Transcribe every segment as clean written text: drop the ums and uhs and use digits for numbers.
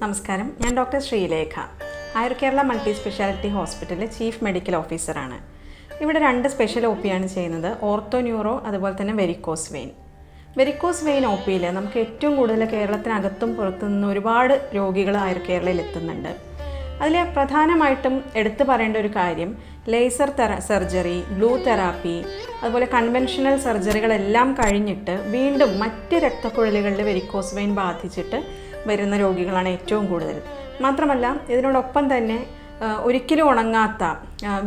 നമസ്കാരം, ഞാൻ ഡോക്ടർ ശ്രീലേഖ, ആയുർ Kerala multi speciality ഹോസ്പിറ്റലിലെ ചീഫ് മെഡിക്കൽ ഓഫീസറാണ്. ഇവിടെ 2 സ്പെഷ്യൽ ഒ പി ആണ് ചെയ്യുന്നത്, ഓർത്തോ ന്യൂറോ അതുപോലെ തന്നെ വെരിക്കോസ് വെയിൻ. വെരിക്കോസ് വെയിൻ ഒ പിയിൽ നമുക്ക് ഏറ്റവും കൂടുതൽ കേരളത്തിനകത്തും പുറത്തു നിന്ന് ഒരുപാട് രോഗികൾ ആയുർ കേരളയിൽ എത്തുന്നുണ്ട്. അതിൽ പ്രധാനമായിട്ടും എടുത്തു പറയേണ്ട ഒരു കാര്യം ലേസർ സർജറി, ബ്ലൂ തെറാപ്പി, അതുപോലെ കൺവെൻഷണൽ സർജറികളെല്ലാം കഴിഞ്ഞിട്ട് വീണ്ടും മറ്റ് രക്തക്കുഴലുകളിൽ വെരിക്കോസ് വെയിൻ ബാധിച്ചിട്ട് വരുന്ന രോഗികളാണ് ഏറ്റവും കൂടുതൽ. മാത്രമല്ല ഇതിനോടൊപ്പം തന്നെ ഒരിക്കലും ഉണങ്ങാത്ത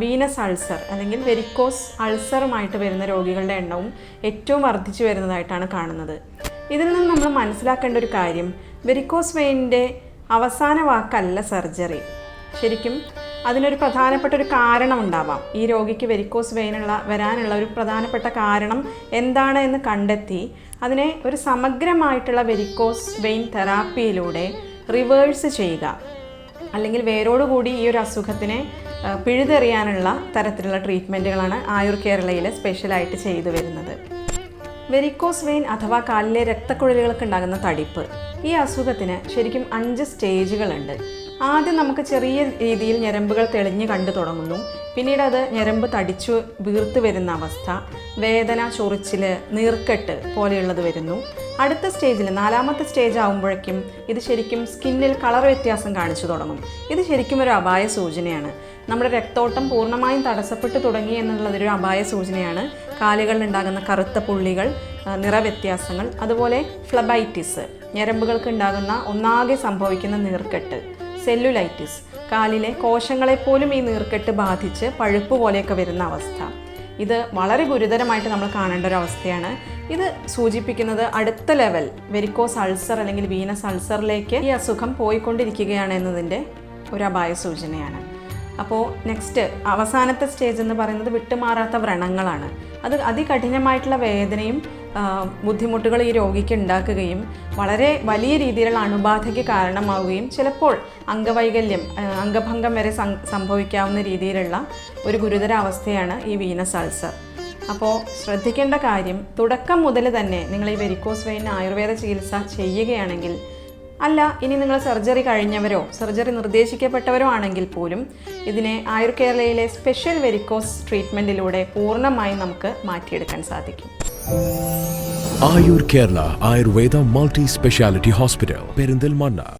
വീനസ് അൾസർ അല്ലെങ്കിൽ വെരിക്കോസ് അൾസറുമായിട്ട് വരുന്ന രോഗികളുടെ എണ്ണവും ഏറ്റവും വർദ്ധിച്ചു വരുന്നതായിട്ടാണ് കാണുന്നത്. ഇതിൽ നിന്ന് നമ്മൾ മനസ്സിലാക്കേണ്ട ഒരു കാര്യം, വെരിക്കോസ് വെയിനിൻ്റെ അവസാന വാക്കല്ല സർജറി. ശരിക്കും അതിനൊരു പ്രധാനപ്പെട്ട ഒരു കാരണം ഉണ്ടാവാം. ഈ രോഗിക്ക് വെരിക്കോസ് വരാനുള്ള ഒരു പ്രധാനപ്പെട്ട കാരണം എന്താണ് എന്ന് കണ്ടെത്തി അതിനെ ഒരു സമഗ്രമായിട്ടുള്ള വെരിക്കോസ് വെയിൻ തെറാപ്പിയിലൂടെ റിവേഴ്സ് ചെയ്യുക, അല്ലെങ്കിൽ വേരോടുകൂടി ഈ ഒരു അസുഖത്തിനെ പിഴുതെറിയാനുള്ള തരത്തിലുള്ള ട്രീറ്റ്മെൻറ്റുകളാണ് ആയുർ കേരളയിൽ സ്പെഷ്യലായിട്ട് ചെയ്തു വരുന്നത്. വെരിക്കോസ് വെയിൻ അഥവാ കാലിലെ രക്തക്കുഴലുകൾക്ക് ഉണ്ടാകുന്ന തടിപ്പ്, ഈ അസുഖത്തിന് ശരിക്കും 5 സ്റ്റേജുകളുണ്ട്. ആദ്യം നമുക്ക് ചെറിയ രീതിയിൽ ഞരമ്പുകൾ തെളിഞ്ഞ് കണ്ടു തുടങ്ങുന്നു. പിന്നീട് അത് ഞരമ്പ് തടിച്ചു വീർത്ത് വരുന്ന അവസ്ഥ, വേദന, ചൊറിച്ചിൽ, നീർക്കെട്ട് പോലെയുള്ളത് വരുന്നു. അടുത്ത സ്റ്റേജിൽ 4ാമത്തെ സ്റ്റേജ് ആകുമ്പോഴേക്കും ഇത് ശരിക്കും സ്കിന്നിൽ കളർ വ്യത്യാസം കാണിച്ചു തുടങ്ങും. ഇത് ശരിക്കും ഒരു അപായ സൂചനയാണ്. നമ്മുടെ രക്തോട്ടം പൂർണ്ണമായും തടസ്സപ്പെട്ടു തുടങ്ങി എന്നുള്ളതൊരു അപായ സൂചനയാണ്. കാലുകളിൽ ഉണ്ടാകുന്ന കറുത്ത പുള്ളികൾ, നിറവ്യത്യാസങ്ങൾ, അതുപോലെ ഫ്ലബൈറ്റിസ്, ഞരമ്പുകൾക്ക് ഉണ്ടാകുന്ന ഒന്നാകെ സംഭവിക്കുന്ന നീർക്കെട്ട്, സെല്ലുലൈറ്റിസ്, കാലിലെ കോശങ്ങളെപ്പോലും ഈ നീർക്കെട്ട് ബാധിച്ച് പഴുപ്പ് പോലെയൊക്കെ വരുന്ന അവസ്ഥ. ഇത് വളരെ ഗുരുതരമായിട്ട് നമ്മൾ കാണേണ്ട ഒരു അവസ്ഥയാണ്. ഇത് സൂചിപ്പിക്കുന്നത് അടുത്ത ലെവൽ വെരിക്കോസ് അൾസർ അല്ലെങ്കിൽ വീനസ് അൾസറിലേക്ക് ഈ അസുഖം പോയിക്കൊണ്ടിരിക്കുകയാണ് എന്നതിൻ്റെ ഒരു അപായ സൂചനയാണ്. അപ്പോൾ നെക്സ്റ്റ് അവസാനത്തെ സ്റ്റേജ് എന്ന് പറയുന്നത് വിട്ടുമാറാത്ത വ്രണങ്ങളാണ്. അത് അതികഠിനമായിട്ടുള്ള വേദനയും ബുദ്ധിമുട്ടുകൾ ഈ രോഗിക്ക് ഉണ്ടാക്കുകയും വളരെ വലിയ രീതിയിലുള്ള അണുബാധയ്ക്ക് കാരണമാവുകയും ചിലപ്പോൾ അംഗവൈകല്യം, അംഗഭംഗം വരെ സംഭവിക്കാവുന്ന രീതിയിലുള്ള ഒരു ഗുരുതരാവസ്ഥയാണ് ഈ വീനസ് അൾസർ. അപ്പോൾ ശ്രദ്ധിക്കേണ്ട കാര്യം, തുടക്കം മുതൽ തന്നെ നിങ്ങൾ ഈ വെരിക്കോസ് വെയിൻ ആയുർവേദ ചികിത്സ ചെയ്യുകയാണെങ്കിൽ, അല്ല ഇനി നിങ്ങൾ സർജറി കഴിഞ്ഞവരോ സർജറി നിർദ്ദേശിക്കപ്പെട്ടവരോ ആണെങ്കിൽ പോലും ഇതിനെ ആയുർ കേരളയിലെ സ്പെഷ്യൽ വെരിക്കോസ് ട്രീറ്റ്മെൻറ്റിലൂടെ പൂർണ്ണമായും നമുക്ക് മാറ്റിയെടുക്കാൻ സാധിക്കും. Ayur Kerala Ayurveda multi speciality hospital, Perinthalmanna.